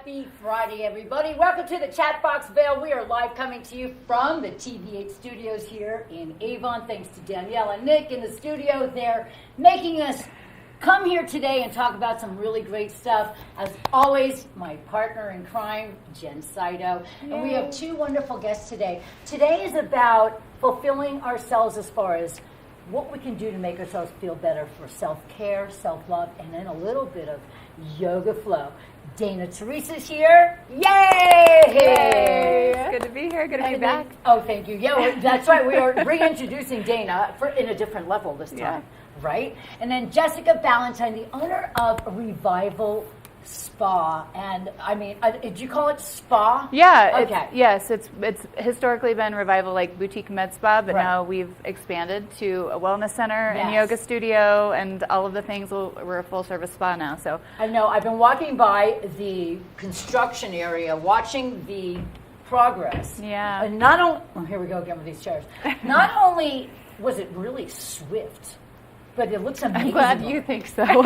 Happy Friday, everybody. Welcome to the Chat Box Vail. We are live coming to you from the TV8 studios here in Avon. Thanks to Danielle and Nick in the studio. They're making us come here today and talk about some really great stuff. As always, my partner in crime, Jen Saito. And we have two wonderful guests today. Today is about fulfilling ourselves as far as what we can do to make ourselves feel better for self-care, self-love, and then a little bit of yoga flow. Dana Teresa's here. Yay! It's good to be here. Good to be back. Oh, thank you. Yeah, that's right. We are reintroducing Dana in a different level this time, right? And then Jessica Ballantyne, the owner of Revival Spa. And I mean, did you call it spa? Yeah. Okay. It's historically been Revival, like boutique med spa, but now we've expanded to a wellness center and yoga studio and all of the things. We're a full service spa now. So I know I've been walking by the construction area, watching the progress. Yeah. And not only, here we go again with these chairs. Not only was it really swift, but it looks amazing. I'm glad you think so. You're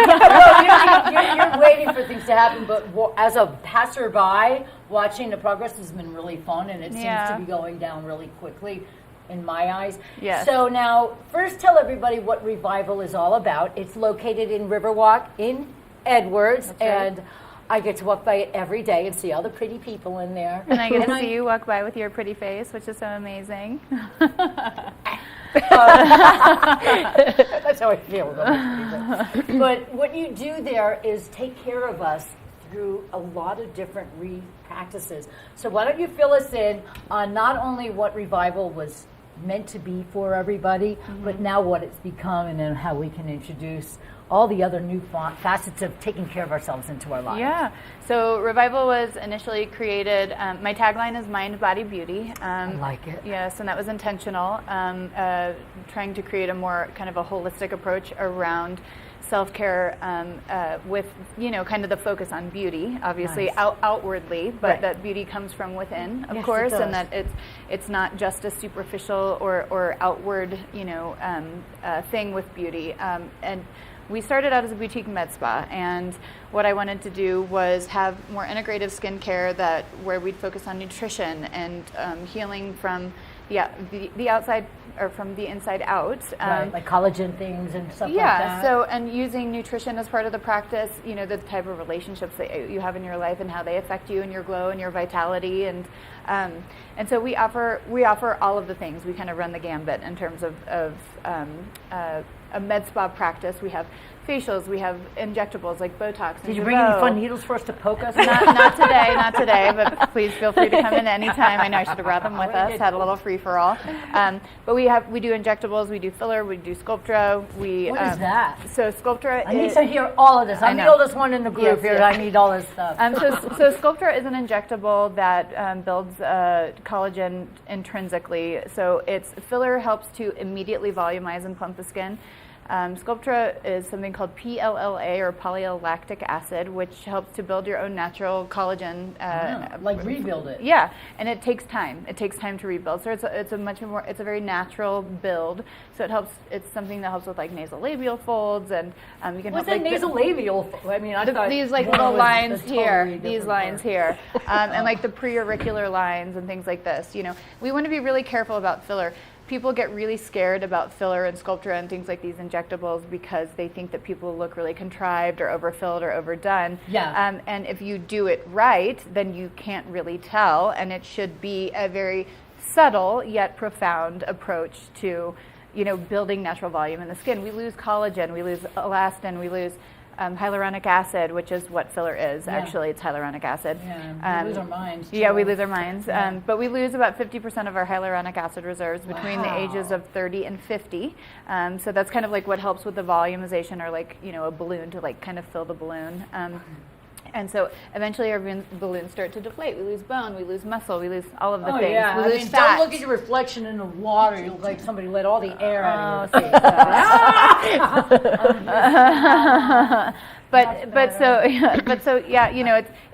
waiting for things to happen, but as a passerby, watching the progress has been really fun, and it seems to be going down really quickly in my eyes. Yes. So now, first tell everybody what Revival is all about. It's located in Riverwalk in Edwards, and I get to walk by it every day and see all the pretty people in there. And I get to see you walk by with your pretty face, which is so amazing. That's how I feel. But what you do there is take care of us through a lot of different practices. So why don't you fill us in on not only what Revival was meant to be for everybody, but now what it's become, and then how we can introduce all the other new facets of taking care of ourselves into our lives. Yeah. So Revival was initially created, my tagline is Mind, Body, Beauty. I like it. Yes, and that was intentional, trying to create a more kind of a holistic approach around self-care with, kind of the focus on beauty, obviously outwardly, but that beauty comes from within, of course, and that it's not just a superficial or outward, thing with beauty. And we started out as a boutique med spa, and what I wanted to do was have more integrative skincare where we'd focus on nutrition and healing from the outside or from the inside out. Like collagen things and stuff like that. Yeah, and using nutrition as part of the practice, the type of relationships that you have in your life and how they affect you and your glow and your vitality. And so we offer all of the things. We kind of run the gambit in terms of a med spa practice. We have facials, we have injectables like Botox. Did you bring any fun needles for us to poke us? Not today, but please feel free to come in anytime. I know I should have brought them with us, had a little free-for-all. But we do injectables, we do filler, we do Sculptra. What is that? So Sculptra I need to hear all of this. I'm the oldest one in the group here. I need all this stuff. So Sculptra is an injectable that builds collagen intrinsically. So filler helps to immediately volumize and plump the skin. Sculptra is something called PLLA or polylactic acid, which helps to build your own natural collagen. Rebuild it. Yeah, and it takes time. It takes time to rebuild. So it's a very natural build. So it's something that helps with like nasolabial folds, and you can. What's that nasolabial? I mean, I thought these like little lines here, these lines here, and like the preauricular lines and things like this. We want to be really careful about filler. People get really scared about filler and Sculptra and things like these injectables because they think that people look really contrived or overfilled or overdone. Yeah. And if you do it right, then you can't really tell, and it should be a very subtle yet profound approach to, building natural volume in the skin. We lose collagen, we lose elastin, we lose hyaluronic acid, which is what filler is. Actually, it's hyaluronic acid. Yeah, we lose our minds. Yeah, we lose our minds. But we lose about 50% of our hyaluronic acid reserves between the ages of 30 and 50. So that's kind of like what helps with the volumization, or like, a balloon to like kind of fill the balloon. And so eventually our balloons start to deflate. We lose bone, we lose muscle, we lose all of the things. Yeah. We lose fat. Don't look at your reflection in the water. You look like somebody let all the air out of your face.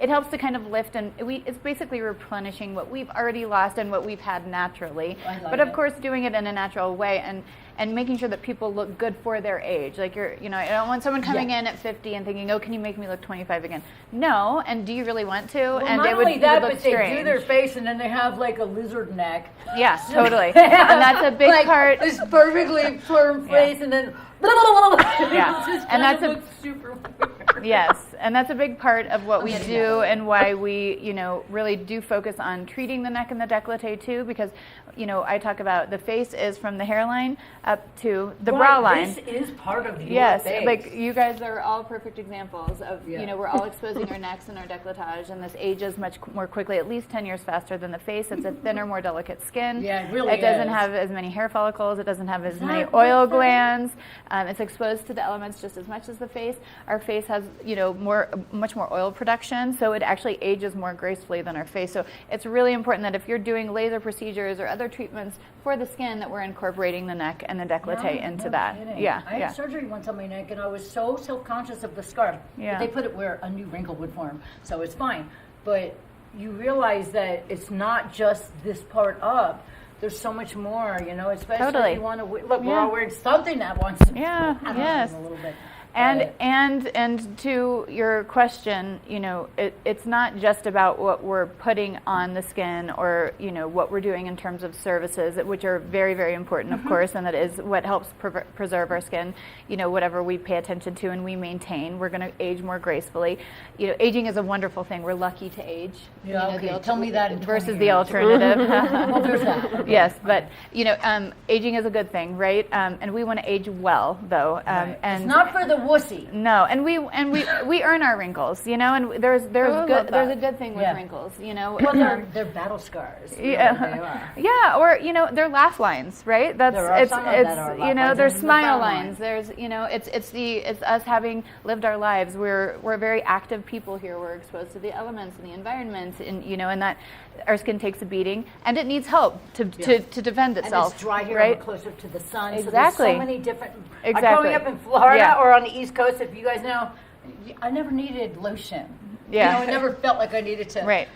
It helps to kind of lift, and it's basically replenishing what we've already lost and what we've had naturally. But of course, doing it in a natural way. and making sure that people look good for their age. Like I don't want someone coming in at 50 and thinking, oh, can you make me look 25 again? No, and do you really want to? Well, and not it would, only that, it would look but they strange. do their face and then they have like a lizard neck. Yeah, totally. And that's a big like, part. This perfectly firm face and then yeah, and that's a super weird. Yes, and that's a big part of what we do and why we, really do focus on treating the neck and the décolleté too, because, I talk about the face is from the hairline up to the brow line. This is part of your yes, face. like you guys are all perfect examples of, we're all exposing our necks and our décolletage, and this ages much more quickly, at least 10 years faster than the face. It's a thinner, more delicate skin. Yeah, it really It doesn't have as many hair follicles. It doesn't have as many Exactly. oil glands. It's exposed to the elements just as much as the face. Our face has, much more oil production, so it actually ages more gracefully than our face. So it's really important that if you're doing laser procedures or other treatments for the skin, that we're incorporating the neck and the décolleté into that. Kidding. Yeah, I had surgery once on my neck, and I was so self-conscious of the scarf. Yeah. But they put it where a new wrinkle would form, so it's fine. But you realize that it's not just this part up. There's so much more, especially Totally. if you want to look. We're all wearing something that wants to. Yeah, I don't yes. know, a little bit. And to your question, it's not just about what we're putting on the skin or, what we're doing in terms of services, which are very, very important, of course, and that is what helps preserve our skin. Whatever we pay attention to and we maintain, we're going to age more gracefully. Aging is a wonderful thing. We're lucky to age. Yeah, okay. Tell me that in 20 versus years. the alternative. Well, there's that. Yes, but aging is a good thing, right? And we want to age well, though. Right. And it's not for the wussy. no, and we earn our wrinkles, and there's a good thing with Yeah. wrinkles, Well, they're battle scars. Yeah, They are. yeah, or they're laugh lines, right? That's There are some of that are laugh lines, there's and the smile frown lines. lines. There's it's us having lived our lives. We're very active people here. We're exposed to the elements and the environment, and and that our skin takes a beating, and it needs help to defend And itself. it's dry here, right? we're closer to the sun. Exactly. So there's so many different. Exactly. Growing up in Florida Yeah. or on the East Coast, if you guys know, I never needed lotion. Yeah. I never felt like I needed to Right.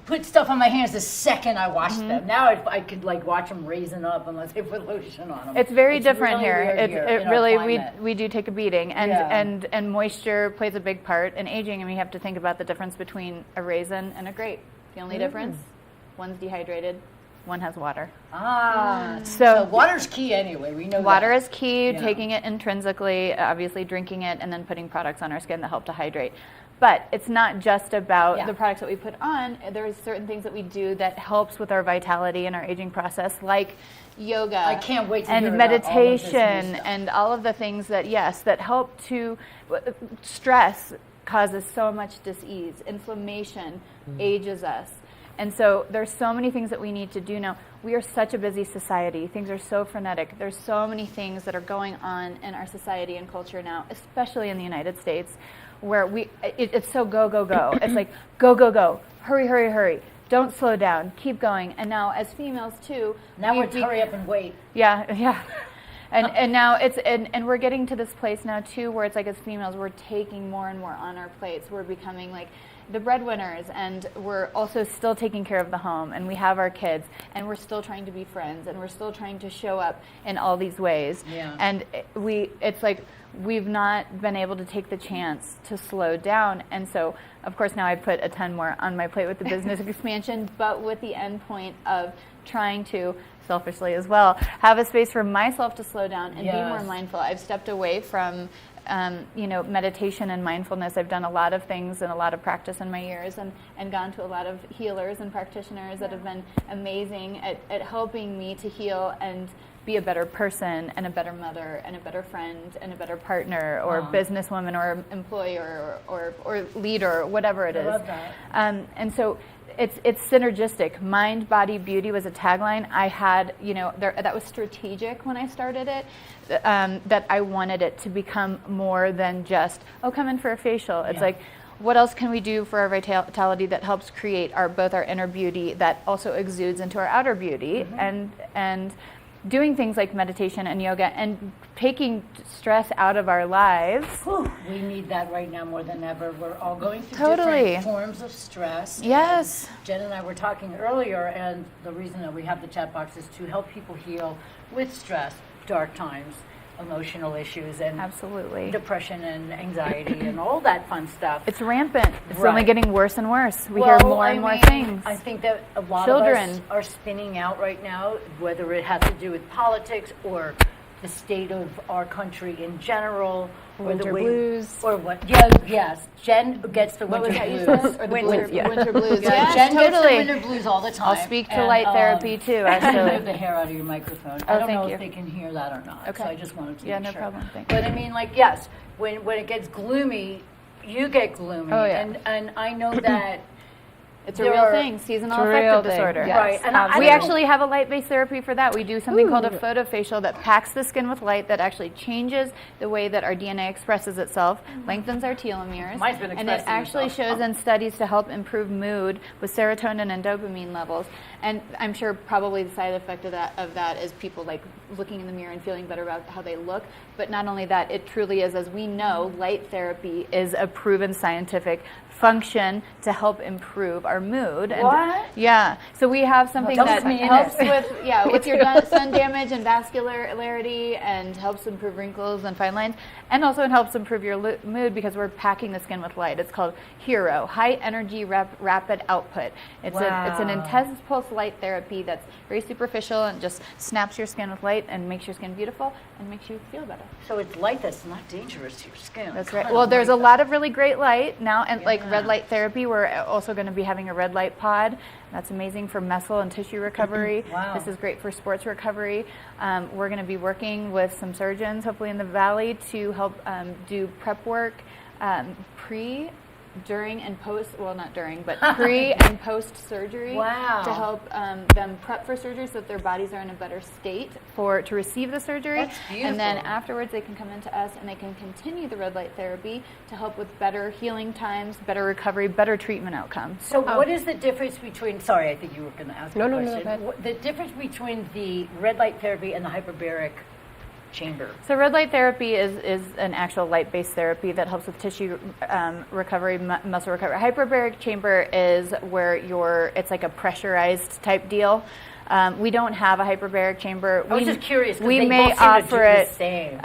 put stuff on my hands the second I washed them. Now I could watch them raising up unless they put lotion on them. It's very different really here. weird It in our really climate. we do take a beating, and Yeah. and moisture plays a big part in aging, and we have to think about the difference between a raisin and a grape. The only difference, one's dehydrated, one has water. So water's key anyway. We know Water that. is key. Yeah. Taking it intrinsically, obviously drinking it, and then putting products on our skin that help to hydrate. But it's not just about the products that we put on. There's certain things that we do that helps with our vitality and our aging process, like yoga. I can't wait to and hear about all of this new meditation stuff. and all of the things that that help to stress causes so much dis-ease. Inflammation ages us. And so there's so many things that we need to do now. We are such a busy society. Things are so frenetic. There's so many things that are going on in our society and culture now, especially in the United States, where it's so go, go, go. It's like go, go, go. Hurry, hurry, hurry. Don't slow down. Keep going. And now as females too. Now we're hurry up and wait. Yeah, yeah. And now and we're getting to this place now too where it's like as females we're taking more and more on our plates. We're becoming like the breadwinners, and we're also still taking care of the home, and we have our kids, and we're still trying to be friends, and we're still trying to show up in all these ways. Yeah. And it's like we've not been able to take the chance to slow down. And so, of course, now I put a ton more on my plate with the business expansion, but with the end point of trying to, selfishly as well, have a space for myself to slow down and be more mindful. I've stepped away from meditation and mindfulness. I've done a lot of things and a lot of practice in my years, and gone to a lot of healers and practitioners that have been amazing at helping me to heal and be a better person and a better mother and a better friend and a better partner or businesswoman or employer or leader, whatever it is. I love that. And so it's synergistic. Mind, body, beauty was a tagline I had. That was strategic when I started it. That I wanted it to become more than just come in for a facial. It's like, what else can we do for our vitality that helps create both our inner beauty that also exudes into our outer beauty, and doing things like meditation and yoga and taking stress out of our lives. Whew, we need that right now more than ever. We're all going through Totally. different forms of stress. Yes. And Jen and I were talking earlier, and the reason that we have the chat box is to help people heal with stress. dark times, emotional issues, and Absolutely. depression and anxiety and all that fun stuff. It's rampant. It's Right. only getting worse and worse. We hear more and more things. I think that a lot Children. of us are spinning out right now, whether it has to do with politics or the state of our country in general, or Winter the way, blues. or what? Yeah, yes. Jen gets the What winter was that you blues. said? Or the Winter- blues? yeah. Winter blues. Yeah, Yes, Jen gets the totally. winter blues all the time. I'll speak to And, light therapy too. I can Actually. move the hair out of your microphone. Oh, I don't thank know you. if they can hear that or not. Okay. So I just wanted to Yeah, make no sure. problem. Thank But I mean, like, yes, when it gets gloomy, you get gloomy. Oh, yeah. And I know that It's a there real are- thing, seasonal It's a real affective thing, disorder. yes. Right, and I We don't- actually have a light-based therapy for that. We do something called a Ooh. photofacial that packs the skin with light that actually changes the way that our DNA expresses itself, lengthens our telomeres, Mine's been and it expressing actually itself. shows in studies to help improve mood with serotonin and dopamine levels. And I'm sure probably the side effect of that is people like looking in the mirror and feeling better about how they look. But not only that, it truly is, as we know, light therapy is a proven scientific function to help improve our mood. And What? yeah. So we have something Well, that tell me in helps it. with your sun damage and vascularity, and helps improve wrinkles and fine lines, and also it helps improve your mood because we're packing the skin with light. It's called HERO, High Energy Rapid Output. It's an Wow. intense pulse light therapy that's very superficial and just snaps your skin with light and makes your skin beautiful and makes you feel better. So it's light that's not dangerous to your skin. That's Kind right. of Well, there's a like lot of really great light now, and like Yeah. red light therapy. We're also going to be having a red light pod. That's amazing for muscle and tissue recovery. Wow. This is great for sports recovery. We're going to be working with some surgeons, hopefully in the Valley, to help do prep work pre, during, and post. Well, not during, but pre and post surgery. Wow. To help them prep for surgery so that their bodies are in a better state to receive the surgery. That's And then beautiful. afterwards, they can come into us and they can continue the red light therapy to help with better healing times, better recovery, better treatment outcomes. So what is the difference between, sorry, I think you were going to ask No, a no, no, question. go ahead. The difference between the red light therapy and the hyperbaric chamber. So red light therapy is an actual light-based therapy that helps with tissue recovery, muscle recovery. Hyperbaric chamber is where it's like a pressurized type deal. We don't have a hyperbaric chamber. I was just curious because We they may both seem to offer do it. the same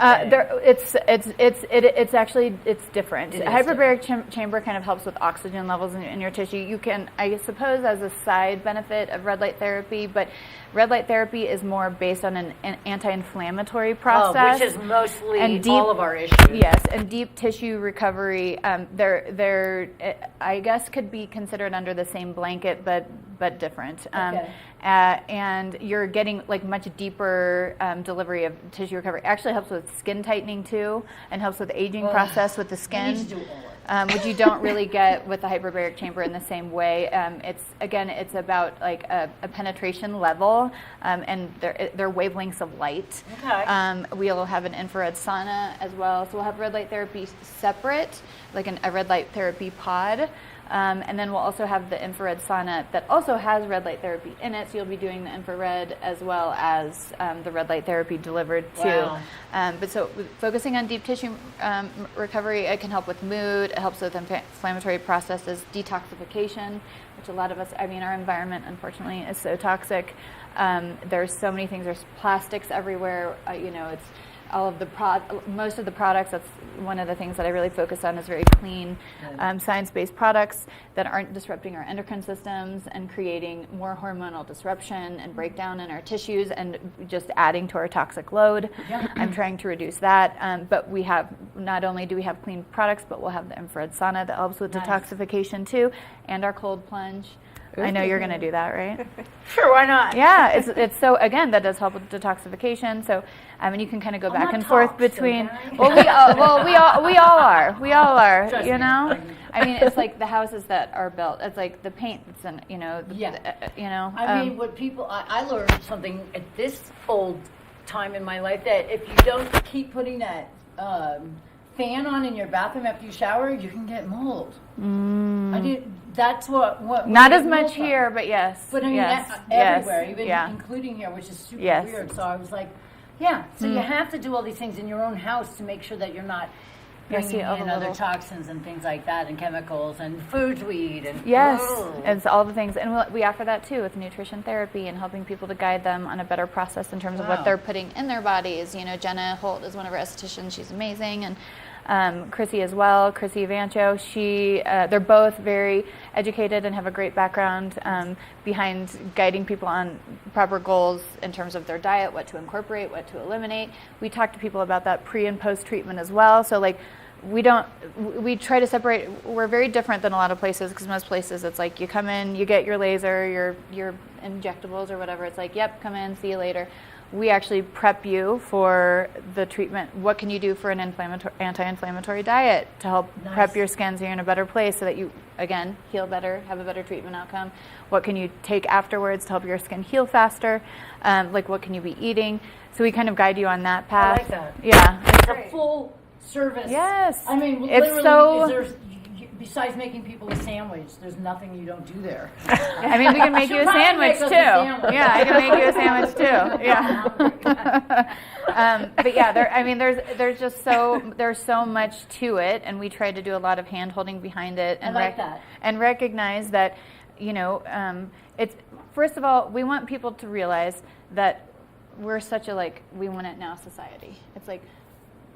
It's actually different. It is Hyperbaric chamber kind of helps with oxygen levels in your tissue. You can, I suppose, as a side benefit of red light therapy, but red light therapy is more based on an anti-inflammatory process, which is mostly and all of our issues. Yes, and deep tissue recovery. They're I guess could be considered under the same blanket, but different. Okay. And you're getting like much deeper delivery of tissue recovery. Actually helps with skin tightening too, and helps with the aging process with the I skin. need to do all of it. Which you don't really get with the hyperbaric chamber in the same way. It's about like a penetration level, and they're wavelengths of light. Okay. We'll have an infrared sauna as well. So we'll have red light therapy separate, like a red light therapy pod. And then we'll also have the infrared sauna that also has red light therapy in it. So you'll be doing the infrared as well as the red light therapy delivered too. Wow. But so focusing on deep tissue recovery, it can help with mood. It helps with inflammatory processes, detoxification, which a lot of us, our environment unfortunately is so toxic. There's so many things. There's plastics everywhere. It's all of most of the products. That's one of the things that I really focus on, is very clean, science-based products that aren't disrupting our endocrine systems and creating more hormonal disruption and breakdown in our tissues and just adding to our toxic load. Yeah. I'm trying to reduce that, but we have, not only do we have clean products, but we'll have the infrared sauna that helps with Nice. detoxification too, and our cold plunge. I know you're going to do that, right? Sure, why not? Yeah, it's so, again, that does help with detoxification. So, you can kind of go I'm back not and forth toxed, between. okay? We all are. Trust You me. know. It's like the houses that are built. It's like the paint that's in. Yeah. I mean, what people, I learned something at this old time in my life, that if you don't keep putting that fan on in your bathroom after you shower, you can get mold. I did. That's what. Not where as you much mold from. here, but yes. But I mean, yes, everywhere, yes, even yeah. including here, which is super Yes. weird. So I was like, yeah. So you have to do all these things in your own house to make sure that you're not bringing in other toxins and things like that, and chemicals and foods we eat. And it's all the things. And we offer that too with nutrition therapy and helping people to guide them on a better process in terms of what they're putting in their bodies. You know, Jenna Holt is one of our estheticians. She's amazing. And Chrissy as well, Chrissy Vancho. They're both very educated and have a great background behind guiding people on proper goals in terms of their diet, what to incorporate, what to eliminate. We talk to people about that pre and post treatment as well. So like we try to separate. We're very different than a lot of places, because most places it's like you come in, you get your laser, your injectables or whatever. It's like, yep, come in, see you later. We actually prep you for the treatment. What can you do for an anti-inflammatory diet to help prep your skin so you're in a better place so that you, again, heal better, have a better treatment outcome? What can you take afterwards to help your skin heal faster? Like what can you be eating? So we kind of guide you on that path. I like that. Yeah. It's a full service. Yes. I mean, it's literally, besides making people a sandwich, there's nothing you don't do there. I mean, we can make you a sandwich too. Yeah, I can make you a sandwich too. Yeah. But yeah, there's just there's so much to it, and we try to do a lot of hand holding behind it, and and recognize that, you know, it's, first of all, we want people to realize that we're such a we want it now society. It's like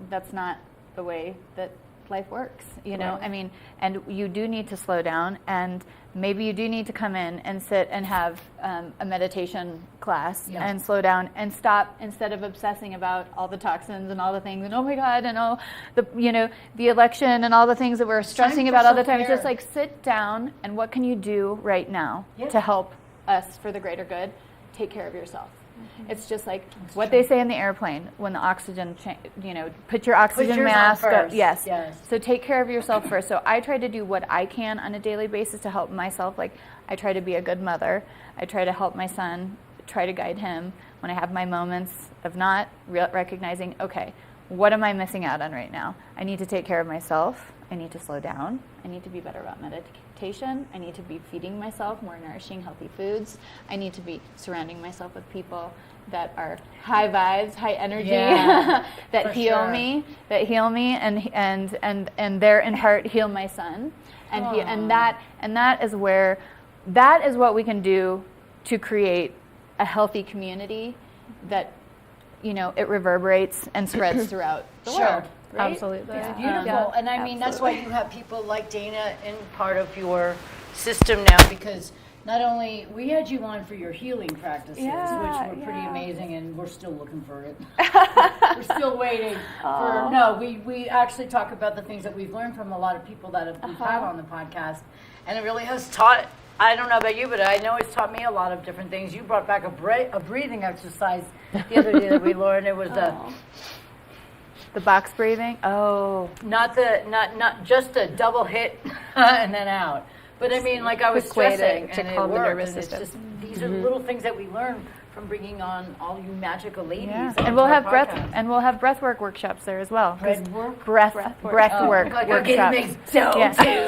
that's not the way that life works, you know. I mean, and you do need to slow down, and maybe you do need to come in and sit and have a meditation class and slow down and stop, instead of obsessing about all the toxins and all the things and oh my God and all the, you know, the election and all the things that we're stressing about all the time. It's just like, sit down, and what can you do right now to help us for the greater good? Take care of yourself. It's just like what they say in the airplane when the oxygen, put your oxygen mask up. Yes. So take care of yourself first. So I try to do what I can on a daily basis to help myself. Like I try to be a good mother. I try to help my son, try to guide him when I have my moments of not recognizing, okay, what am I missing out on right now? I need to take care of myself. I need to slow down. I need to be better about meditation. I need to be feeding myself more nourishing, healthy foods. I need to be surrounding myself with people that are high vibes, high energy, that heal me, and there in part heal my son, and that is what we can do to create a healthy community that, you know, it reverberates and spreads throughout the world. Right? Absolutely. It's beautiful. And I mean, that's why you have people like Dana in part of your system now, because not only we had you on for your healing practices, which were pretty amazing, and we're still looking for it. We're still waiting for, we actually talk about the things that we've learned from a lot of people that we've had on the podcast. And it really has taught, I don't know about you, but I know it's taught me a lot of different things. You brought back a breathing exercise the other day that we learned. It was the box breathing? Oh. Not just a double hit and then out. But I mean, like I was stressing and it works. It's just, these are little things that we learn from bringing on all you magical ladies. Yeah. And we'll have breathwork workshops there as well. Breathwork workshops. So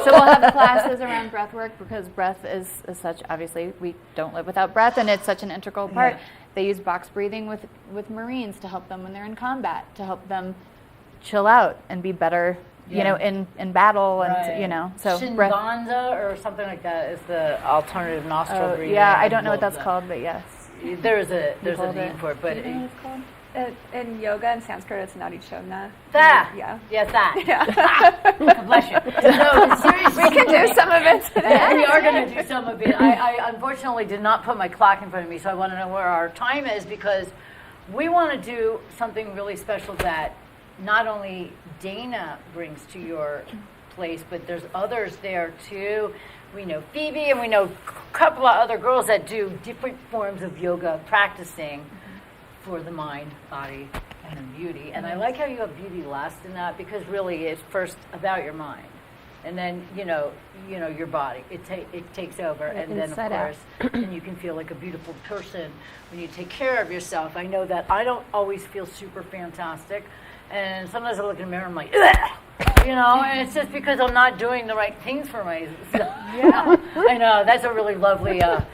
we'll have classes around breathwork, because breath is such, obviously we don't live without breath, and it's such an integral part. They use box breathing with Marines to help them when they're in combat, to help them chill out and be better, you know, in battle, and you know, so Shinbanza or something like that is the alternative nostril breathing. Yeah, I don't know what that's called, but yes, there's a name for it. But you know what it's called? In yoga and Sanskrit, it's Nadi Chodhana. That. Yeah. Yes, that. Yeah. Bless you. No, seriously. We can do some of it today. We are going to do some of it. I unfortunately did not put my clock in front of me, so I want to know where our time is, because we want to do something really special that not only Dana brings to your place, but there's others there too. We know Phoebe, and we know a couple of other girls that do different forms of yoga practicing for the mind, body, and beauty. And I like how you have beauty last in that, because really it's first about your mind, and then you know your body. It takes over, and then of course, then you can feel like a beautiful person when you take care of yourself. I know that I don't always feel super fantastic, and sometimes I look in the mirror and I'm like, ugh! You know, and it's just because I'm not doing the right things for myself. Yeah, I know that's a really lovely. And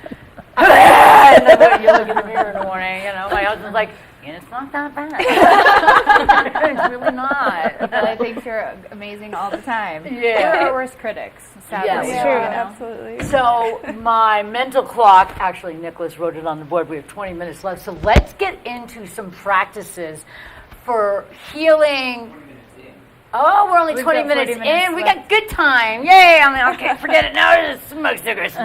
then you look in the mirror in the morning, you know, my husband's like, And it's not that bad. It's really not. But I think you're amazing all the time. Yeah. There are worse critics, sadly. Yes. you Yeah, know? absolutely. So my mental clock, actually Nicholas wrote it on the board, we have 20 minutes left, so let's get into some practices for healing. Oh, we're only We've 20 got minutes 40 minutes in. We left. got good time. Yay. I'm like, okay, forget it. Now just smoke cigarettes.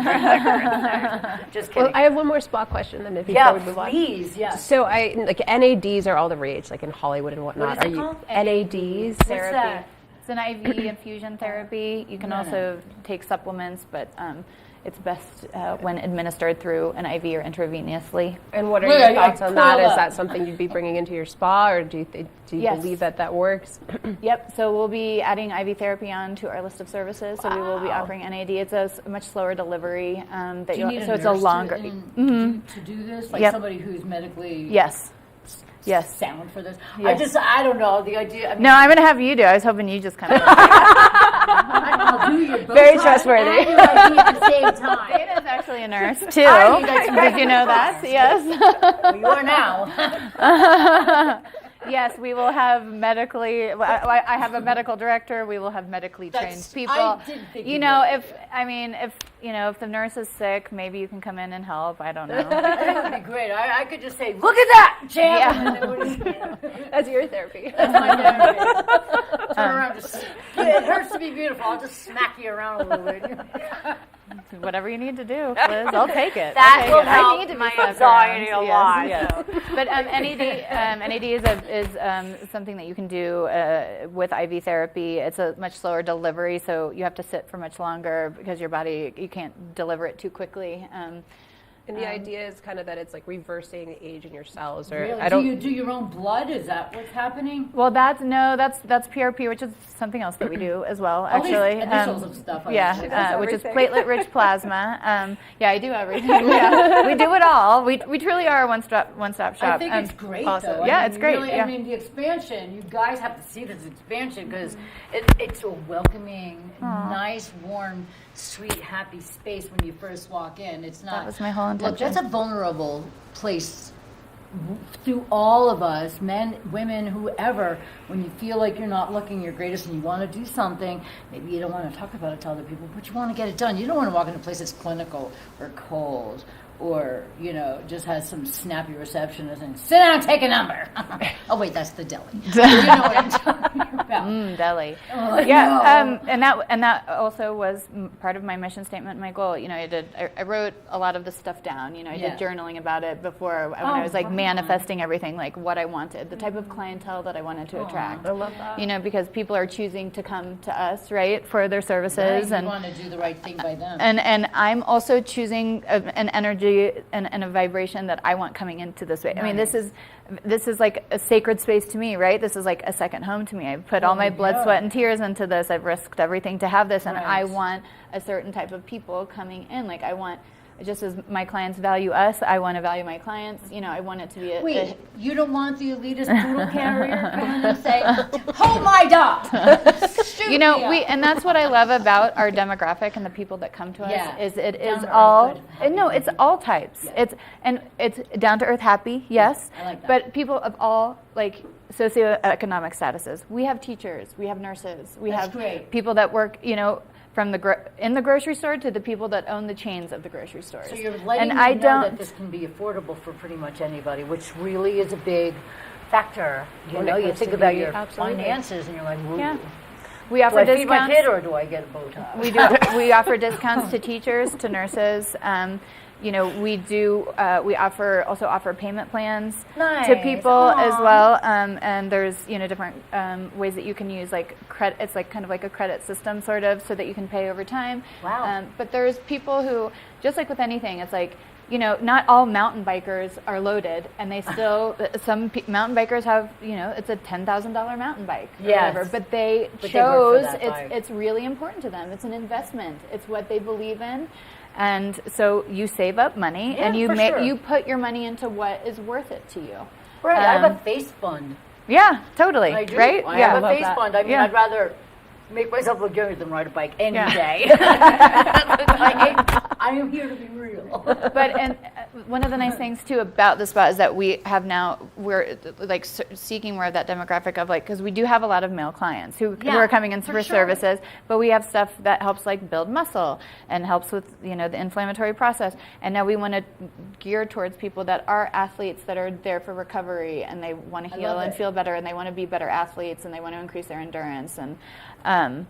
Just kidding. Well, I have one more spa question then before Yeah, we move on. please. Yes. So NADs are all the rage, like in Hollywood and whatnot. What is it Are called? NADs? Therapy. that? It's an IV infusion therapy. You can also take supplements, but it's best when administered through an IV or intravenously. And what are Wait, your I thoughts on that? pull Is up. that something you'd be bringing into your spa, or do you Yes. believe that works? Yep. So we'll be adding IV therapy on to our list of services. So we will be offering NAD. It's a much slower delivery. Do you need So a it's a nurse longer. to do this? Like Yep. somebody who's medically Yes. Yes. sound for this? Yes. I don't know. The idea. I mean, No, I'm going to have you do. I was hoping you just kind of. I'll do your both Very sides trustworthy. and your idea at the same time. Dana's actually a nurse too. I think that's Did you know that? Yes. Well, you are now. Yes, we will have medically. I have a medical director. We will have medically trained That's- people. I didn't think You you know, would. if the nurse is sick, maybe you can come in and help. I don't know. That would be great. I could just say, look at that, champ. Yeah. And then it would That's your therapy. That's my therapy. Turn around, it hurts to be beautiful. I'll just smack you around a little bit. Whatever you need to do, Liz, I'll take it. That I'll take will it. help I need to be my slapped anxiety around. a lot. Yes, yes. But NAD is something that you can do with IV therapy. It's a much slower delivery, so you have to sit for much longer because your body, you can't deliver it too quickly. And the idea is kind of that it's like reversing the age in your cells, or Really? I don't. Do you do your own blood? Is that what's happening? Well, that's PRP, which is something else that we do as well, All these actually. initials of stuff. I Yeah, understand. which is everything. platelet-rich plasma. Yeah, I do everything. Yeah, we do it all. We truly are a one-stop shop. I think it's great, awesome. though. Yeah, I mean, it's great, Really, yeah. I mean, the expansion, you guys have to see this expansion because it's a welcoming, nice, warm, sweet, happy space when you first walk in. It's not. That was my whole Look, intention. that's a vulnerable place through all of us, men, women, whoever, when you feel like you're not looking your greatest and you want to do something, maybe you don't want to talk about it to other people, but you want to get it done. You don't want to walk into a place that's clinical or cold or, just has some snappy receptionist and sit down and take a number. Oh, wait, that's the deli. You know what I'm talking about. Deli. Oh, Yeah, no. and that also was part of my mission statement, my goal. I wrote a lot of this stuff down. I Yeah. did journaling about it before when I was like wow. manifesting everything, like what I wanted, the type of clientele that I wanted to attract. I love that. Because people are choosing to come to us, right, for their services, You and want to do the right thing by them. and I'm also choosing an energy and a vibration that I want coming into this way. I mean, this is like a sacred space to me, right? This is like a second home to me. I've put all my blood, sweat, and tears into this. I've risked everything to have this, and Right. I want a certain type of people coming in. Like I want, just as my clients value us, I want to value my clients. I want it to be Wait, you don't want the elitist poodle carrier coming and say, "Hold my dog." Shoot me up. and that's what I love about our demographic and the people that come to us Yeah. is it Down is to earth, all good, happy no, it's all types. Yeah. It's down to earth, happy, yes. I like that. But people of all socioeconomic statuses. We have teachers, we have nurses, we That's have great. people that work, from in the grocery store to the people that own the chains of the grocery stores. So you're letting and me I know don't. that this can be affordable for pretty much anybody, which really is a big factor. When it You comes think to about beauty, your absolutely. finances, and you're like, "Ooh, Yeah. We do offer I feed my discounts. kid or do I get a bow tie?" We do. We offer discounts to teachers, to nurses. We also offer payment plans to Nice. people Aw. as well. And there's different ways that you can use like credit. It's like kind of like a credit system sort of, so that you can pay over time. Wow. But there's people who, just like with anything, it's like. Not all mountain bikers are loaded, and they still. Mountain bikers have, it's a $10,000 mountain bike, or Yes. whatever. But they But they work for chose. that bike. It's really important to them. It's an investment. It's what they believe in, and so you save up money, Yeah, and you for sure. you put your money into what is worth it to you. Right. I have Um, a face fund. Yeah, totally. I do. Right? I yeah. have a love face that. fund. I mean, Yeah. I'd rather make myself look younger than ride a bike any Yeah. day. I am here to be real. But one of the nice things too about the spot is that we're like seeking more of that demographic of like, because we do have a lot of male clients who are coming in for services, but we have stuff that helps like build muscle and helps with, you know, the inflammatory process. And now we want to gear towards people that are athletes that are there for recovery and they want to heal and feel better and they want to be better athletes and they want to increase their endurance. And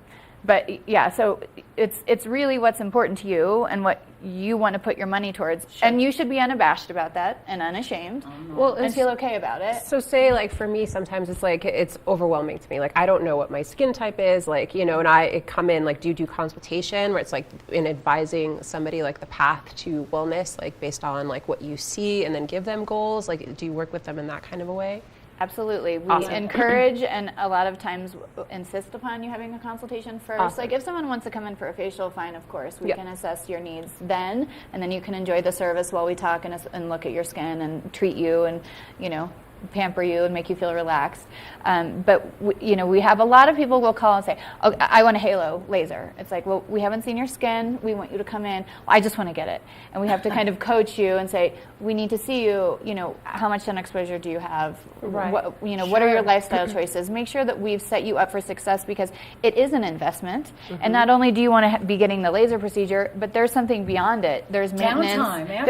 but yeah, so it's really what's important to you and what you want to put your money towards, and you should be unabashed about that and unashamed, and feel okay about it. So say like for me, sometimes it's like it's overwhelming to me. Like I don't know what my skin type is, like, you know, and I come in like, do you do consultation where it's like in advising somebody like the path to wellness, like based on like what you see, and then give them goals? Like, do you work with them in that kind of a way? Absolutely. We encourage and a lot of times insist upon you having a consultation first. Like if someone wants to come in for a facial, fine, of course. We can assess your needs then, and then you can enjoy the service while we talk and look at your skin and treat you and, you know, pamper you and make you feel relaxed. But you know, we have a lot of people will call and say, oh, I want a halo laser. It's like, well, we haven't seen your skin. We want you to come in. Well, I just want to get it. And we have to kind of coach you and say, we need to see you, you know, how much sun exposure do you have? Right. What, you know, what are your lifestyle choices? Make sure that we've set you up for success because it is an investment. And not only do you want to be getting the laser procedure, but there's something beyond it. There's maintenance. Downtime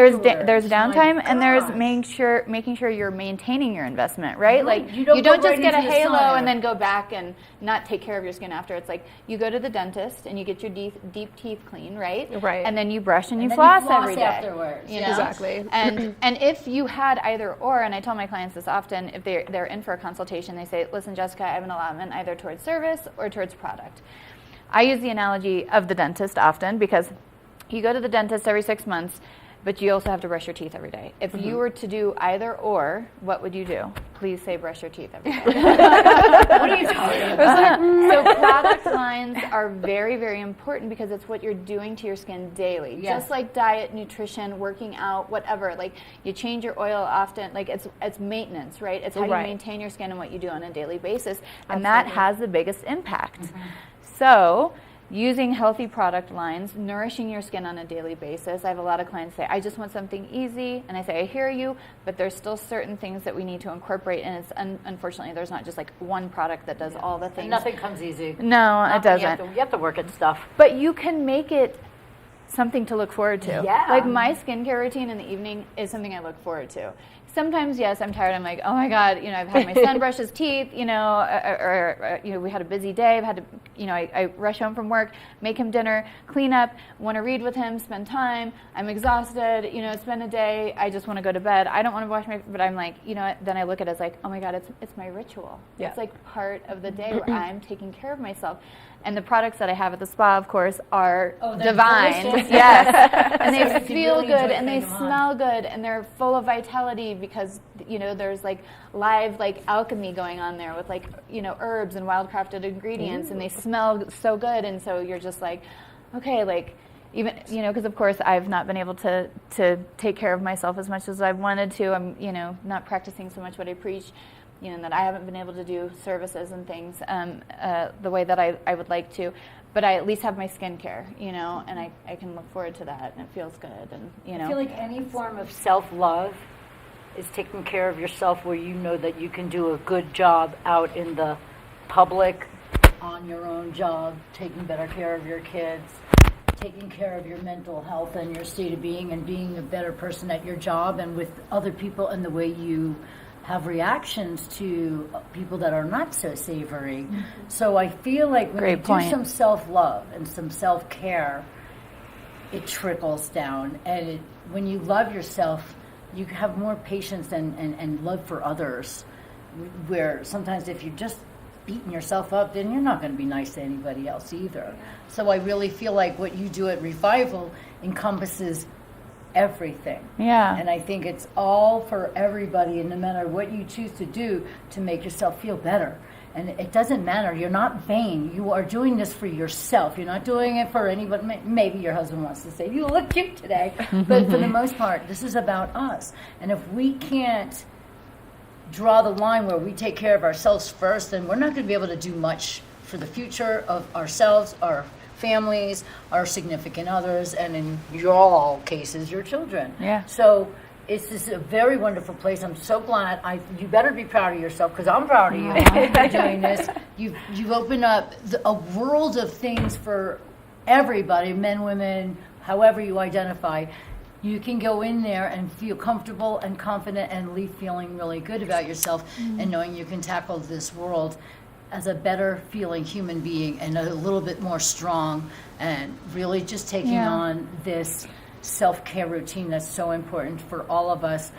there's downtime, and there's making sure you're maintaining your investment, right? Like you don't just get a halo and then go back and not take care of your skin after. It's like you go to the dentist and you get your deep teeth clean, right? Right. And then you brush and you floss every day. Afterwards. You know? Exactly. And if you had either or, and I tell my clients this often, if they're in for a consultation, they say, listen, Jessica, I have an allotment either towards service or towards product. I use the analogy of the dentist often because you go to the dentist every 6 months, but you also have to brush your teeth every day. If you were to do either or, what would you do? Please say brush your teeth every day. What are you talking about? So product lines are very, very important because it's what you're doing to your skin daily. Yes. Just like diet, nutrition, working out, whatever. Like you change your oil often. Like it's maintenance, right? It's how you maintain your skin and what you do on a daily basis. And that has the biggest impact. So using healthy product lines, nourishing your skin on a daily basis. I have a lot of clients say, I just want something easy. And I say, I hear you, but there's still certain things that we need to incorporate. And it's unfortunately, there's not just like one product that does all the things. And nothing comes easy. No, it doesn't. You have to work at stuff. But you can make it something to look forward to. Yeah. Like my skincare routine in the evening is something I look forward to. Sometimes, yes, I'm tired. I'm like, oh my God, you know, I've had my son brush his teeth, you know, or you know, we had a busy day. I've had to, you know, I rush home from work, make him dinner, clean up, want to read with him, spend time. I'm exhausted, you know, spend a day. I just want to go to bed. I don't want to wash my, but I'm like, you know what? Then I look at it as like, oh my God, it's my ritual. Yeah. It's like part of the day where I'm taking care of myself. And the products that I have at the spa, of course, are divine. Delicious. Yes. And they So feel really good and they smell good and they're full of vitality because, you know, there's like live like alchemy going on there with like, you know, herbs and wildcrafted ingredients and they smell so good. And so you're just like, okay, like even, you know, because of course I've not been able to take care of myself as much as I've wanted to. I'm, you know, not practicing so much what I preach. You know, that I haven't been able to do services and things the way that I would like to, but I at least have my skincare, you know, and I can look forward to that, and it feels good, and you know. I feel like any form of self-love is taking care of yourself where you know that you can do a good job out in the public, on your own job, taking better care of your kids, taking care of your mental health and your state of being, and being a better person at your job and with other people, and the way you have reactions to people that are not so savory. So I feel like when you do some self-love and some self-care, it trickles down. And when you love yourself, you have more patience and love for others, where sometimes if you're just beating yourself up, then you're not going to be nice to anybody else either. So I really feel like what you do at Revival encompasses everything. Yeah. And I think it's all for everybody, and no matter what you choose to do to make yourself feel better. And it doesn't matter. You're not vain. You are doing this for yourself. You're not doing it for anybody. Maybe your husband wants to say, you look cute today. But for the most part, this is about us. And if we can't draw the line where we take care of ourselves first, then we're not going to be able to do much for the future of ourselves, our families, our significant others, and in your cases, your children. Yeah. So it's just a very wonderful place. I'm so glad. You better be proud of yourself because I'm proud of you for doing this. You've opened up a world of things for everybody, men, women, however you identify. You can go in there and feel comfortable and confident and leave feeling really good about yourself and knowing you can tackle this world as a better feeling human being and a little bit more strong and really just taking on this self-care routine that's so important for all of us.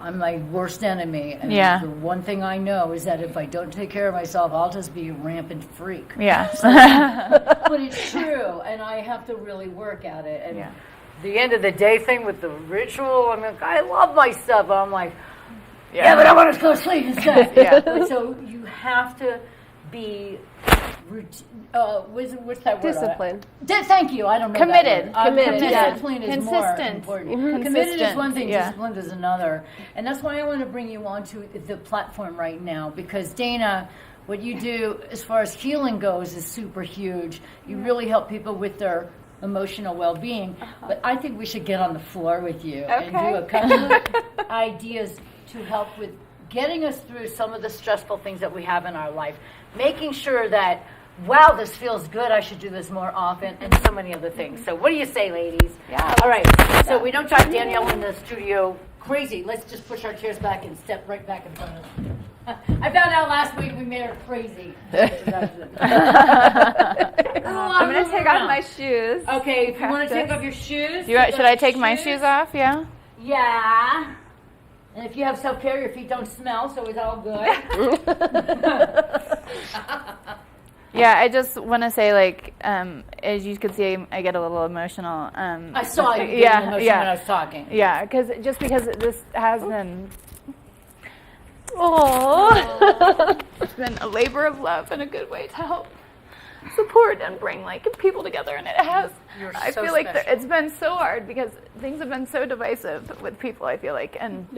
I'm my worst enemy. And the one thing I know is that if I don't take care of myself, I'll just be a rampant freak. Yeah. But it's true, and I have to really work at it. And the end of the day thing with the ritual, I mean, I love my stuff. I'm like, but I want to go to sleep instead. So you have to be, what's that word? Discipline. Thank you. I don't know. Committed. Committed. Yeah. Discipline is more Consistent. important. Mm-hmm. Committed is one Consistent, thing. yeah. Discipline is another. And that's why I want to bring you onto the platform right now, because Dana, what you do as far as healing goes is super huge. You really help people with their emotional well-being. But I think we should get on the floor with you and do a couple of ideas to help with getting us through some of the stressful things that we have in our life, making sure that, wow, this feels good, I should do this more often, and so many other things. So what do you say, ladies? Yeah. All right, so we don't drive Danielle in the studio crazy. Let's just push our chairs back and step right back in front of us. I found out last week we made her crazy. I'm going to take off my shoes. Okay, if you want to take off your shoes. Should I take my shoes off? Yeah. Yeah. And if you have self-care, your feet don't smell, so it's all good. Yeah, I just want to say, like, as you can see, I get a little emotional. I saw you getting emotional when I was talking. Yeah, because this has been, it's been a labor of love and a good way to help support and bring people together, and it has. I feel like it's been so hard because things have been so divisive with people. I feel like, and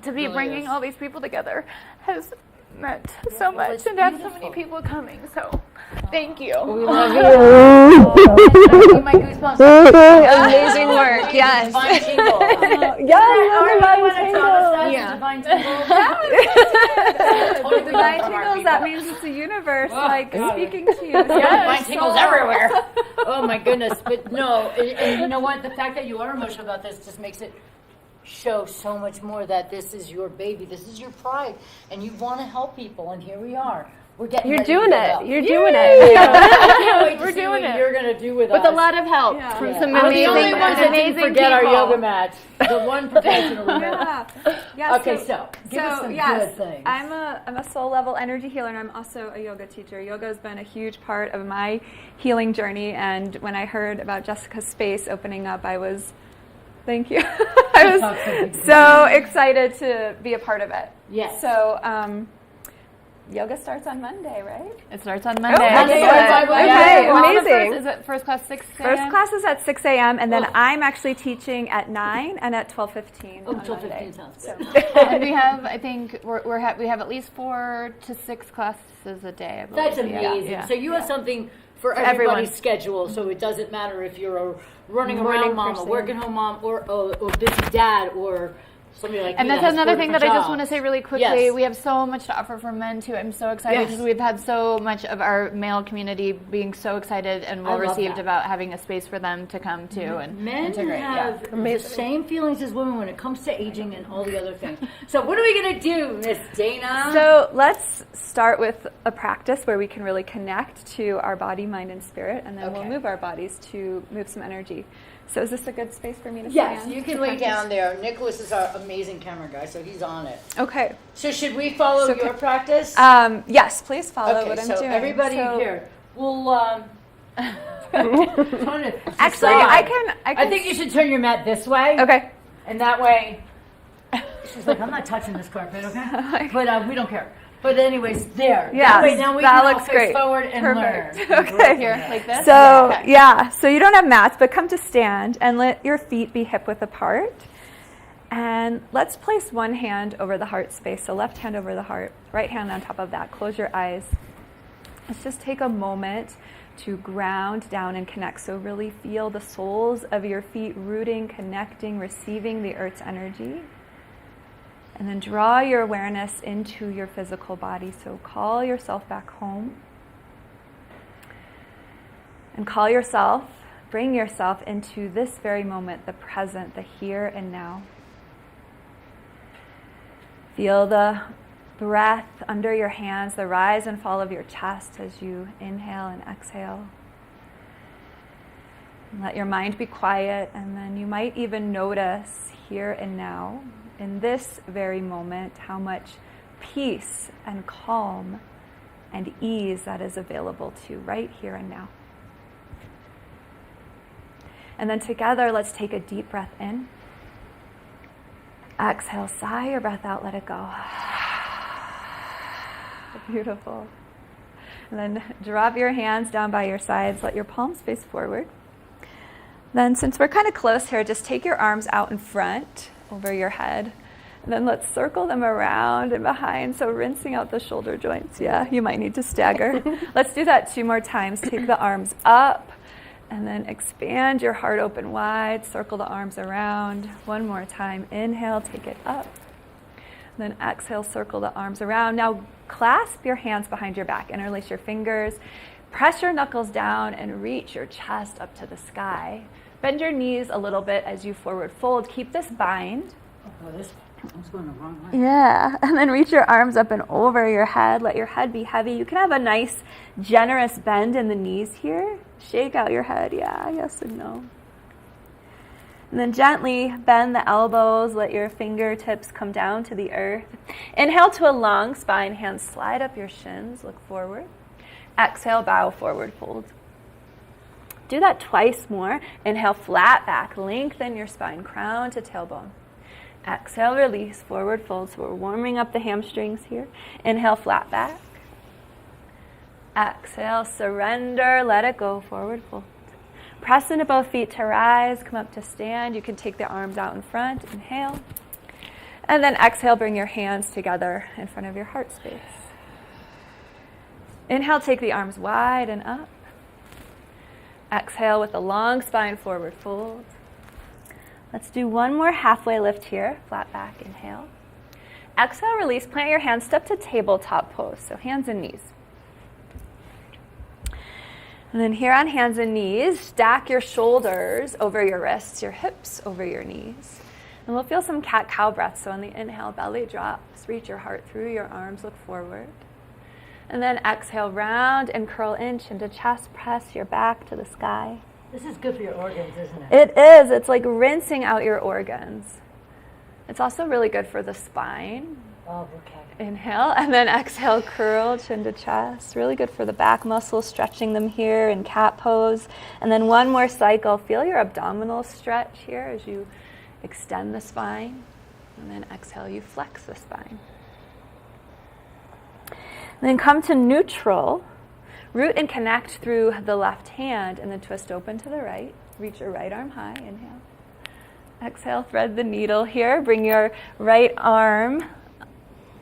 to be bringing all these people together has meant so much, and to have so many people coming. So, thank you. We love you. My goosebumps. Amazing work. Yes. Divine tingle. Divine tingle. Divine tingles, that means it's the universe speaking to you. Divine tingles everywhere. Oh my goodness. But no, and you know what? The fact that you are emotional about this just makes it show so much more that this is your baby, this is your pride, and you want to help people, and here we are. We're getting You're ready doing to it. go. You're doing it. I can't wait to We're see doing what it. you're going to do with With us. a lot of help from some We're the amazing, only ones that didn't amazing forget our people. yoga mats. The one professional we met. Yeah, Okay, so give us some good things. I'm a soul level energy healer, and I'm also a yoga teacher. Yoga has been a huge part of my healing journey, and when I heard about Jessica's space opening up, thank you. I was so excited to be a part of it. Yes. So yoga starts on Monday, right? It starts on Monday. Okay, amazing. Is it first class 6 a.m.? First class is at 6 a.m. and then I'm actually teaching at 9 and at 12:15 on Until Monday. 15 sounds good. And we have, I think, we have at least 4 to 6 classes a day, I believe. That's amazing. Yeah. So you have something for everyone. everybody's schedule, so it doesn't matter if you're a running Morning around mom, person. a working home mom, or busy dad, or somebody like And me that's that has another 4 thing different that I just jobs. want to say really quickly. Yes. We have so much to offer for men, too. I'm so excited because we've had so much of our male community being so excited and well I love received that. about having a space for them to come to and Men integrate. have the same feelings as women when it comes to aging and all the other things. So what are we going to do, Miss Dana? So let's start with a practice where we can really connect to our body, mind, and spirit, and then we'll move our bodies to move some energy. So is this a good space for me to Yes, stand? you can lay down there. Nicholas is our amazing camera guy, so he's on it. Okay. So should we follow your practice? Yes, please follow Okay, what I'm so doing. everybody here, we'll Actually, I can. I think you should turn your mat this way. Okay. And that way, she's like, I'm not touching this carpet, okay? But we don't care. But anyways, there. Yeah, That way, now we that can all looks face great. forward and Perfect. learn. Okay. Here, like this? So, so you don't have mats, but come to stand and let your feet be hip width apart. And let's place one hand over the heart space. So left hand over the heart, right hand on top of that. Close your eyes. Let's just take a moment to ground down and connect. So really feel the soles of your feet rooting, connecting, receiving the earth's energy. And then draw your awareness into your physical body. So call yourself back home. And bring yourself into this very moment, the present, the here and now. Feel the breath under your hands, the rise and fall of your chest as you inhale and exhale. And let your mind be quiet, and then you might even notice here and now, in this very moment, how much peace and calm and ease that is available to you right here and now. And then together, let's take a deep breath in. Exhale, sigh your breath out, let it go. Beautiful. And then drop your hands down by your sides, let your palms face forward. Then, since we're kind of close here, just take your arms out in front over your head. And then let's circle them around and behind, so rinsing out the shoulder joints. Yeah, you might need to stagger. Let's do that 2 more times. Take the arms up, and then expand your heart open wide. Circle the arms around. 1 more time. Inhale, take it up. And then exhale, circle the arms around. Now clasp your hands behind your back. Interlace your fingers. Press your knuckles down and reach your chest up to the sky. Bend your knees a little bit as you forward fold. Keep this bind. Oh, this one's going the wrong way. Yeah, and then reach your arms up and over your head. Let your head be heavy. You can have a nice, generous bend in the knees here. Shake out your head. Yeah, yes and no. And then gently bend the elbows. Let your fingertips come down to the earth. Inhale to a long spine. Hands slide up your shins. Look forward. Exhale, bow forward, fold. Do that twice more. Inhale, flat back. Lengthen your spine, crown to tailbone. Exhale, release, forward fold. So we're warming up the hamstrings here. Inhale, flat back. Exhale, surrender, let it go, forward fold. Press into both feet to rise, come up to stand. You can take the arms out in front, inhale. And then exhale, bring your hands together in front of your heart space. Inhale, take the arms wide and up. Exhale with a long spine, forward fold. Let's do 1 more halfway lift here. Flat back, inhale. Exhale, release, plant your hands, step to tabletop pose. So hands and knees. And then here on hands and knees, stack your shoulders over your wrists, your hips over your knees. And we'll feel some cat-cow breath. So on the inhale, belly drops. Reach your heart through your arms, look forward. And then exhale, round and curl in, chin to chest, press your back to the sky. This is good for your organs, isn't it? It is. It's like rinsing out your organs. It's also really good for the spine. Oh, okay. Inhale, and then exhale, curl, chin to chest. Really good for the back muscles, stretching them here in cat pose. And then 1 more cycle. Feel your abdominal stretch here as you extend the spine. And then exhale, you flex the spine. And then come to neutral. Root and connect through the left hand, and then twist open to the right. Reach your right arm high, inhale. Exhale, thread the needle here. Bring your right arm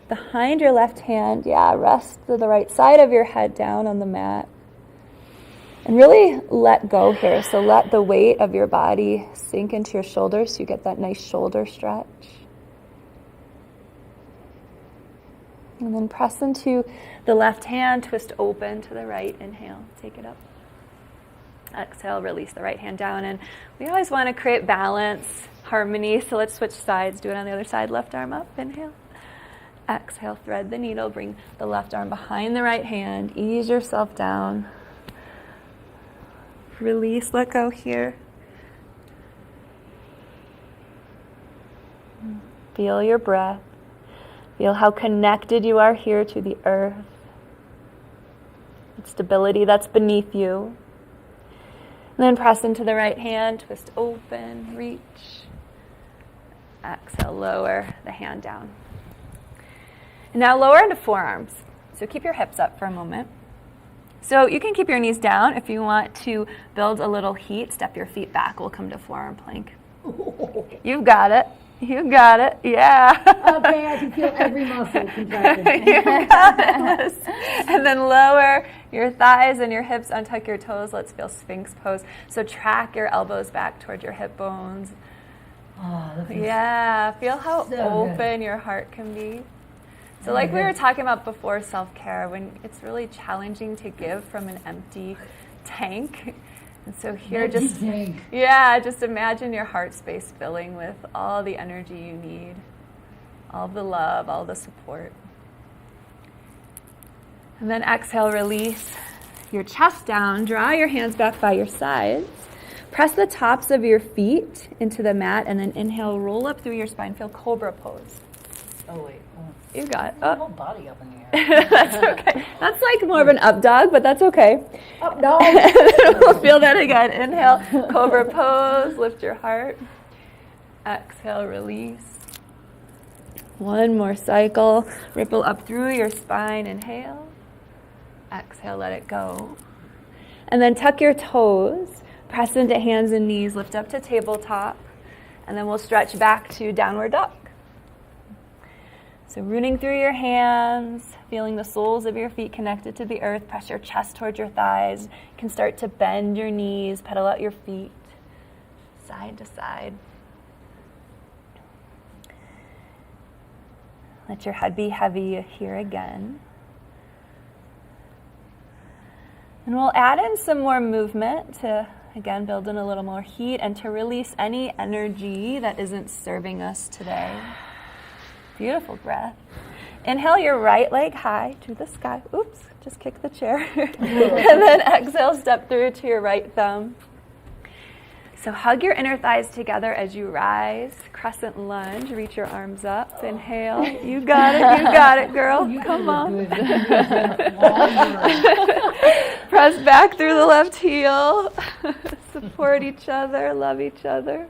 behind your left hand. Yeah, rest the right side of your head down on the mat. And really let go here. So let the weight of your body sink into your shoulders so you get that nice shoulder stretch. And then press into the left hand, twist open to the right. Inhale, take it up. Exhale, release the right hand down. And we always want to create balance, harmony. So let's switch sides. Do it on the other side. Left arm up. Inhale. Exhale, thread the needle. Bring the left arm behind the right hand. Ease yourself down. Release, let go here. Feel your breath. Feel how connected you are here to the earth. The stability that's beneath you. And then press into the right hand, twist open, reach. Exhale, lower the hand down. And now lower into forearms. So keep your hips up for a moment. So you can keep your knees down. If you want to build a little heat, step your feet back. We'll come to forearm plank. You've got it. You got it. Yeah. Okay, I can feel every muscle contracting. You got it. And then lower your thighs and your hips, untuck your toes. Let's feel Sphinx pose. So track your elbows back towards your hip bones. Oh, that feels Yeah, feel how so open good. your heart can be. So Oh, like we were good. talking about before, self-care, when it's really challenging to give from an empty tank. And so here Empty just, tank. yeah, just imagine your heart space filling with all the energy you need, all the love, all the support. And then exhale, release your chest down, draw your hands back by your sides. Press the tops of your feet into the mat, and then inhale, roll up through your spine, feel cobra pose. Oh, wait. You got it. My Oh. whole body up in the air. That's okay. That's like more of an up dog, but that's okay. Up dog. We'll feel that again. Inhale, cobra pose, lift your heart. Exhale, release. One more cycle. Ripple up through your spine. Inhale. Exhale, let it go. And then tuck your toes. Press into hands and knees. Lift up to tabletop. And then we'll stretch back to downward dog. So rooting through your hands, feeling the soles of your feet connected to the earth. Press your chest towards your thighs. You can start to bend your knees, pedal out your feet, side to side. Let your head be heavy here again. And we'll add in some more movement to, again, build in a little more heat and to release any energy that isn't serving us today. Beautiful breath. Inhale your right leg high to the sky. Oops, just kick the chair. And then exhale, step through to your right thumb. So hug your inner thighs together as you rise. Crescent lunge, reach your arms up. Inhale. You got it, girl. Come on. Press back through the left heel. Support each other, love each other.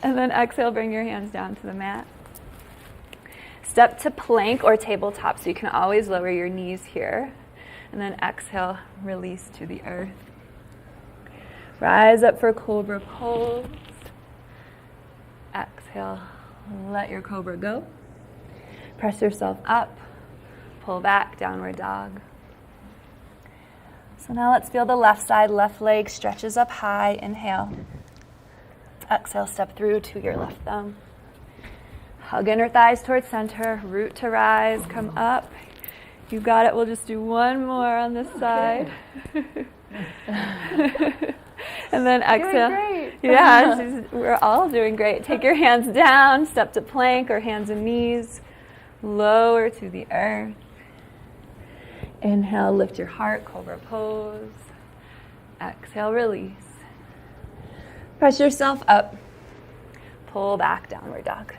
And then exhale, bring your hands down to the mat. Step to plank or tabletop, so you can always lower your knees here. And then exhale, release to the earth. Rise up for cobra pose. Exhale, let your cobra go. Press yourself up, pull back, downward dog. So now let's feel the left side, left leg stretches up high. Inhale. Exhale, step through to your left thumb. Hug inner thighs towards center, root to rise, come up. You got it. We'll just do one more on this side. And then exhale. Doing great. Yeah, we're all doing great. Take your hands down, step to plank or hands and knees. Lower to the earth. Inhale, lift your heart, cobra pose. Exhale, release. Press yourself up. Pull back, downward dog.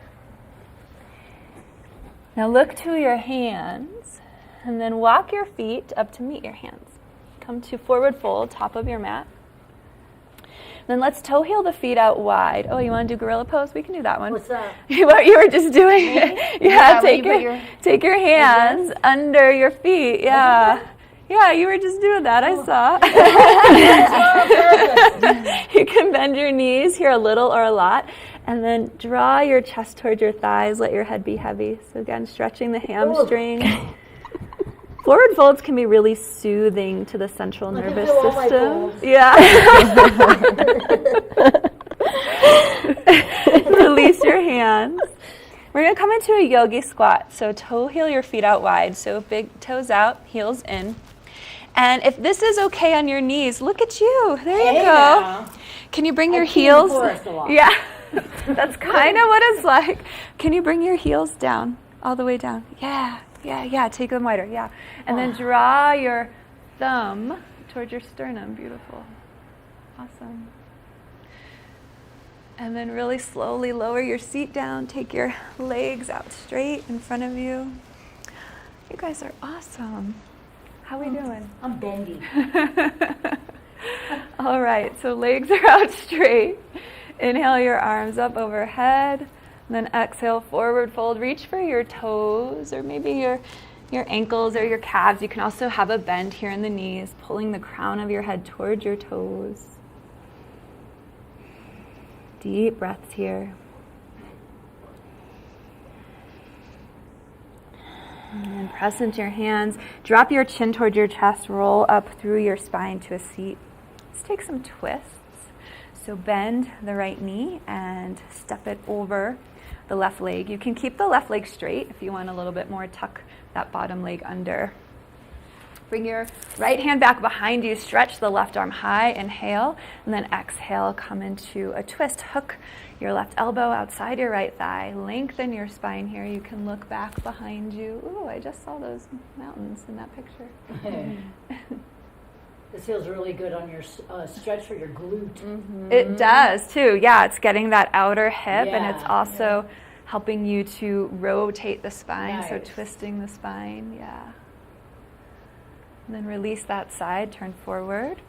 Now look to your hands and then walk your feet up to meet your hands. Come to forward fold, top of your mat. Then let's toe heel the feet out wide. Oh, you want to do gorilla pose? We can do that one. What's that? What you were just doing. Yeah, take when you put take your hands under your feet. Yeah. Yeah, you were just doing that. I saw. You can bend your knees here a little or a lot. And then draw your chest towards your thighs. Let your head be heavy. So again, stretching the hamstrings. Forward folds can be really soothing to the central nervous feel all my system. folds. Yeah. Release your hands. We're going to come into a yogi squat. So toe heel your feet out wide. So big toes out, heels in. And if this is okay on your knees, look at you. There you go. Now. Can you bring your I've seen heels? the forest a lot. Yeah. That's kind of what it's like. Can you bring your heels down, all the way down? Yeah. Take them wider. Yeah. And then draw your thumb towards your sternum. Beautiful. Awesome. And then really slowly lower your seat down. Take your legs out straight in front of you. You guys are awesome. How we doing? I'm bendy. All right, so legs are out straight. Inhale your arms up overhead. And then exhale, forward fold. Reach for your toes or maybe your ankles or your calves. You can also have a bend here in the knees, pulling the crown of your head towards your toes. Deep breaths here. And then press into your hands. Drop your chin toward your chest. Roll up through your spine to a seat. Let's take some twists. So bend the right knee and step it over the left leg. You can keep the left leg straight if you want a little bit more. Tuck that bottom leg under. Bring your right hand back behind you. Stretch the left arm high. Inhale. And then exhale. Come into a twist. Hook your left elbow outside your right thigh. Lengthen your spine here. You can look back behind you. Ooh, I just saw those mountains in that picture. This feels really good on your stretch for your glute. Mm-hmm. It does too. Yeah, it's getting that outer hip, and it's also helping you to rotate the spine. Nice. So twisting the spine. Yeah. And then release that side. Turn forward.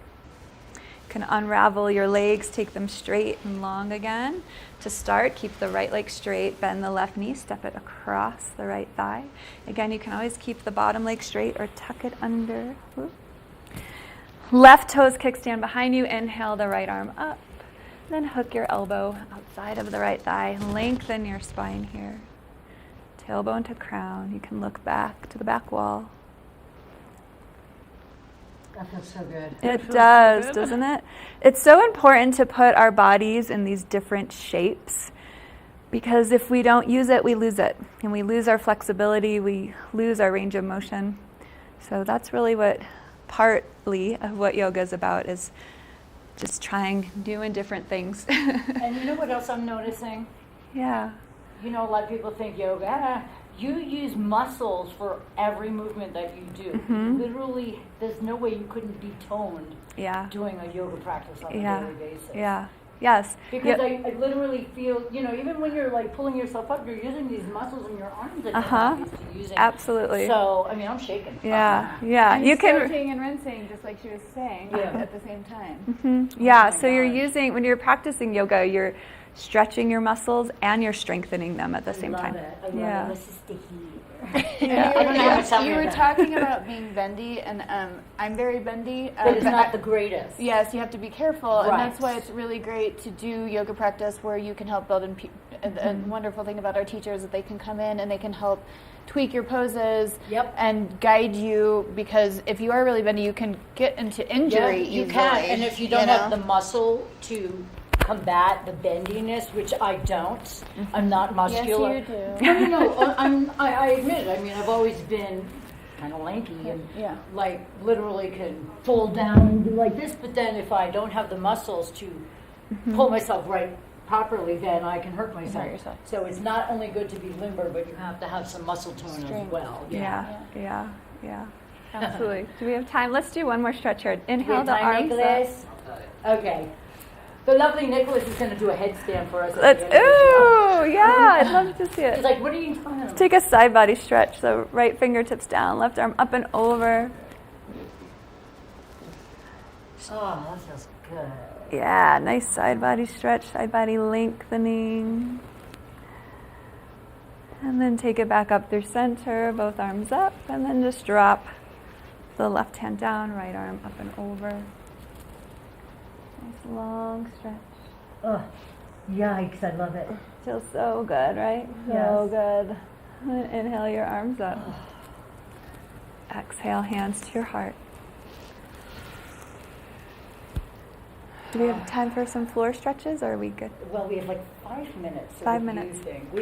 You can unravel your legs. Take them straight and long again. To start, keep the right leg straight. Bend the left knee. Step it across the right thigh. Again, you can always keep the bottom leg straight or tuck it under. Whoop. Left toes kickstand behind you. Inhale the right arm up. Then hook your elbow outside of the right thigh. Lengthen your spine here. Tailbone to crown. You can look back to the back wall. That feels so good. It does, doesn't it? It's so important to put our bodies in these different shapes, because if we don't use it, we lose it. And we lose our flexibility, we lose our range of motion. So that's really what partly of what yoga is about, is just doing different things. And you know what else I'm noticing? Yeah. You know, a lot of people think yoga, you use muscles for every movement that you do. Mm-hmm. Literally, there's no way you couldn't be toned Yeah. doing a yoga practice on a daily basis. Yeah. Yes. Because I literally feel, you know, even when you're like pulling yourself up, you're using these muscles in your arms that you're not used to using. Absolutely. So, I mean, I'm shaking. Yeah. Yeah. And You can. stretching and rinsing, just like she was saying, at the same time. Mm-hmm. Yeah. Oh my So you're gosh. when you're practicing yoga, you're stretching your muscles and you're strengthening them at the same I love time. it. I love Yeah. it. This is the heat. Yeah. I don't know how much time You we were have. talking about being bendy, and I'm very bendy. But it's not the greatest. Yes, you have to be careful, Right. and that's why it's really great to do yoga practice where you can help build in. The wonderful thing about our teachers is that they can come in and they can help tweak your poses and guide you, because if you are really bendy, you can get into injury you easily. can. And if you don't know? have the muscle to combat the bendiness, which I don't, I'm not muscular. Yes, you do. No. I admit it. I mean, I've always been kind of lanky and like literally can fold down and do like this. But then if I don't have the muscles to pull myself right properly, then I can hurt myself. Hurt yourself. So it's not only good to be limber, but you have to have some muscle tone as well. Yeah. Absolutely. Do we have time? Let's do one more stretch here. We Inhale have the time, arms Nicholas? Okay. The lovely Nicholas is going to do a headstand for us. up. I'd love to see He's it. like, what are you talking about? Take a side body stretch. So right fingertips down, left arm up and over. Oh, that feels good. Yeah, nice side body stretch, side body lengthening. And then take it back up through center, both arms up, and then just drop the left hand down, right arm up and over. Nice long stretch. Oh, yikes, I love it. Feels so good, right? So good. And then inhale your arms up. Exhale, hands to your heart. Do we have time for some floor stretches, or are we good? Well, we have like 5 minutes. So 5 what do minutes. you think?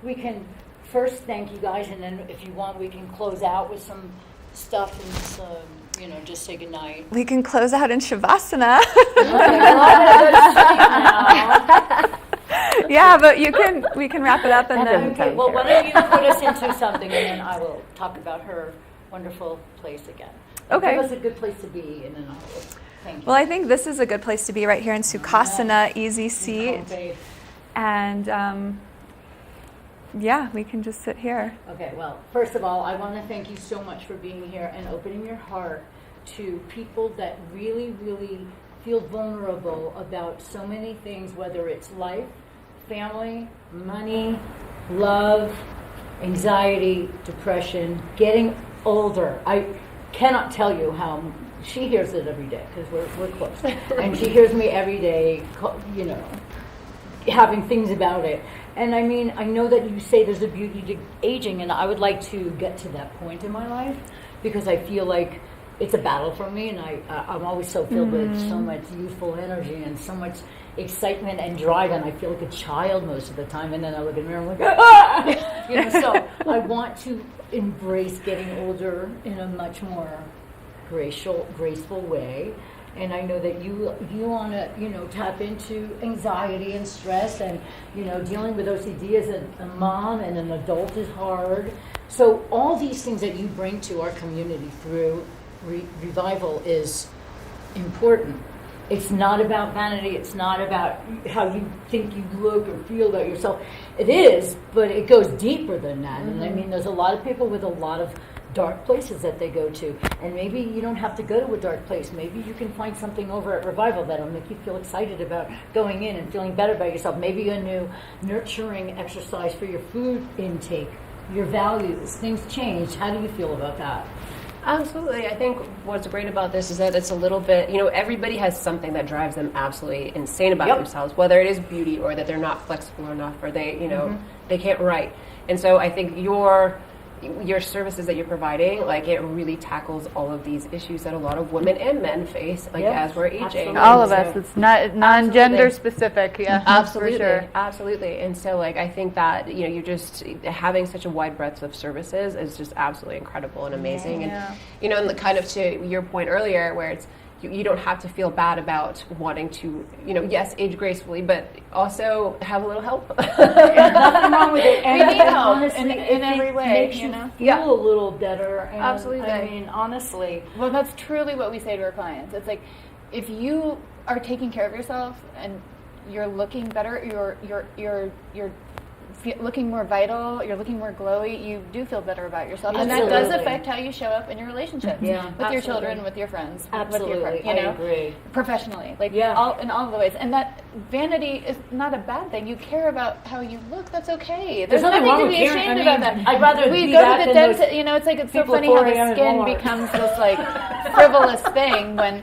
We can first thank you guys, and then if you want, we can close out with some stuff and some, just say goodnight. We can close out in Shavasana. Yeah, but we can wrap it up and then. Okay, well, why don't you put us into something, and then I will talk about her wonderful place again. Okay. Give us a good place to be, and then I will thank you. Well, I think this is a good place to be right here in Sukhasana, easy seat. Okay. And we can just sit here. Okay, well, first of all, I want to thank you so much for being here and opening your heart to people that really, really feel vulnerable about so many things, whether it's life, family, money, love, anxiety, depression, getting older. I cannot tell you how she hears it every day, because we're close. And she hears me every day, having things about it. And I mean, I know that you say there's a beauty to aging, and I would like to get to that point in my life because I feel like it's a battle for me, and I'm always so filled with so much youthful energy and so much excitement and drive, and I feel like a child most of the time, and then I look in the mirror and I'm like, ah! So I want to embrace getting older in a much more graceful way. And I know that you want to, tap into anxiety and stress, and, dealing with OCD as a mom and an adult is hard. So all these things that you bring to our community through Revival is important. It's not about vanity. It's not about how you think you look or feel about yourself. It is, but it goes deeper than that. And I mean, there's a lot of people with a lot of dark places that they go to, and maybe you don't have to go to a dark place. Maybe you can find something over at Revival that'll make you feel excited about going in and feeling better about yourself. Maybe a new nurturing exercise for your food intake, your values. Things change. How do you feel about that? Absolutely. I think what's great about this is that it's a little bit, everybody has something that drives them absolutely insane about themselves, whether it is beauty or that they're not flexible enough or they, they can't write. And so I think your services that you're providing, like, it really tackles all of these issues that a lot of women and men face, as we're aging. Absolutely. All of us. It's not non-gender specific. Yeah, absolutely, for sure. Absolutely. And so, I think that you just having such a wide breadth of services is just absolutely incredible and amazing. Yeah. And and kind of to your point earlier, where it's you don't have to feel bad about wanting to, yes, age gracefully, but also have a little help. There's nothing wrong with it. And We need help honestly, in every way, makes you feel a little better. And Absolutely. I mean, honestly. Well, that's truly what we say to our clients. It's like, if you are taking care of yourself and you're looking better, you're looking more vital, you're looking more glowy, you do feel better about yourself. Absolutely. And that does affect how you show up in your relationships. Yeah, with your children, with your friends, Absolutely. with your I agree. professionally, in all of the ways. And that vanity is not a bad thing. You care about how you look, that's okay. There's nothing wrong to with be caring. ashamed I about mean, that. I'd rather we be go that to the than those dentist, it's like, it's so people funny how 4 the a.m. in skin Walmart. becomes this frivolous thing when,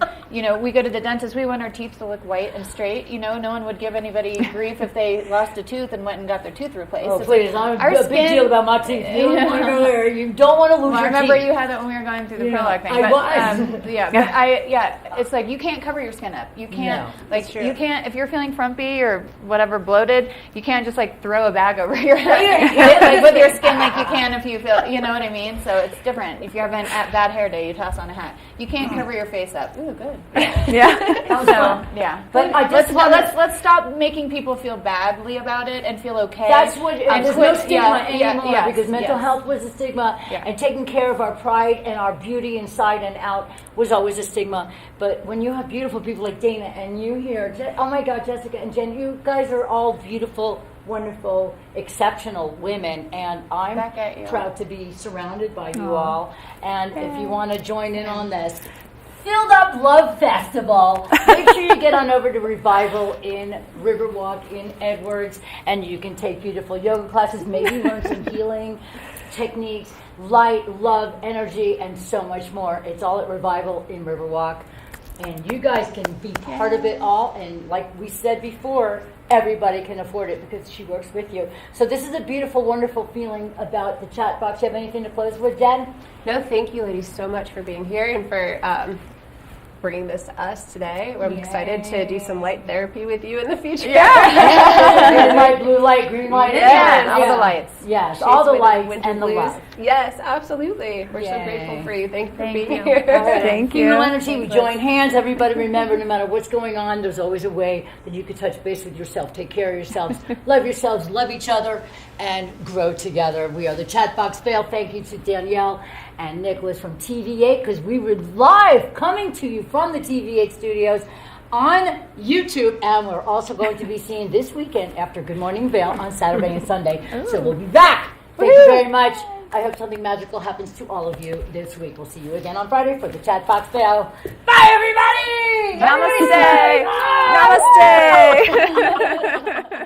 we go to the dentist, we want our teeth to look white and straight. No one would give anybody grief if they lost a tooth and went and got their tooth replaced. Oh, It's please, like, I'm a big deal about my teeth. You don't want to go there. You don't want to lose I your remember teeth. you had that when we were going through the prologue thing. I was. It's like, you can't cover your skin up. You can't, No, you can't, if you're feeling frumpy or whatever, bloated, you can't just throw a bag over your head with your skin like you can if you feel, you know what I mean? So it's different. If you're having a bad hair day, you toss on a hat. You can't cover your face up. Ooh, good. But let's stop making people feel badly about it and feel okay. That's what, and there's quit- no stigma anymore because mental yes. health was a stigma, and taking care of our pride and our beauty inside and out was always a stigma. But when you have beautiful people like Dana and you here, oh my God, Jessica and Jen, you guys are all beautiful, wonderful, exceptional women, and I'm proud to be surrounded by you all. And if you want to join in on this Filled Up Love Festival, make sure you get on over to Revival in Riverwalk in Edwards, and you can take beautiful yoga classes, maybe learn some healing techniques, light, love, energy, and so much more. It's all at Revival in Riverwalk, and you guys can be part of it all. And like we said before, everybody can afford it because she works with you. So this is a beautiful, wonderful feeling about the chat box. You have anything to close with, Jen? No, thank you, ladies, so much for being here and for bringing this to us today. I'm excited to do some light therapy with you in the future. Green light, blue light, green light. All the lights. Yes, all the lights and the love. Yes, absolutely. We're so grateful for you. Thank you for being you. here. Thank you. Female energy, we join hands. Everybody remember, no matter what's going on, there's always a way that you can touch base with yourself. Take care of yourselves. Love yourselves, love each other, and grow together. We are the Chatbox Vail. Thank you to Danielle and Nicholas from TV8, because we were live coming to you from the TV8 studios on YouTube, and we're also going to be seen this weekend after Good Morning Vail on Saturday and Sunday. So we'll be back. Thank you very much. I hope something magical happens to all of you this week. We'll see you again on Friday for the Chatbox Vail. Bye, everybody! Namaste. Everybody say bye. Namaste.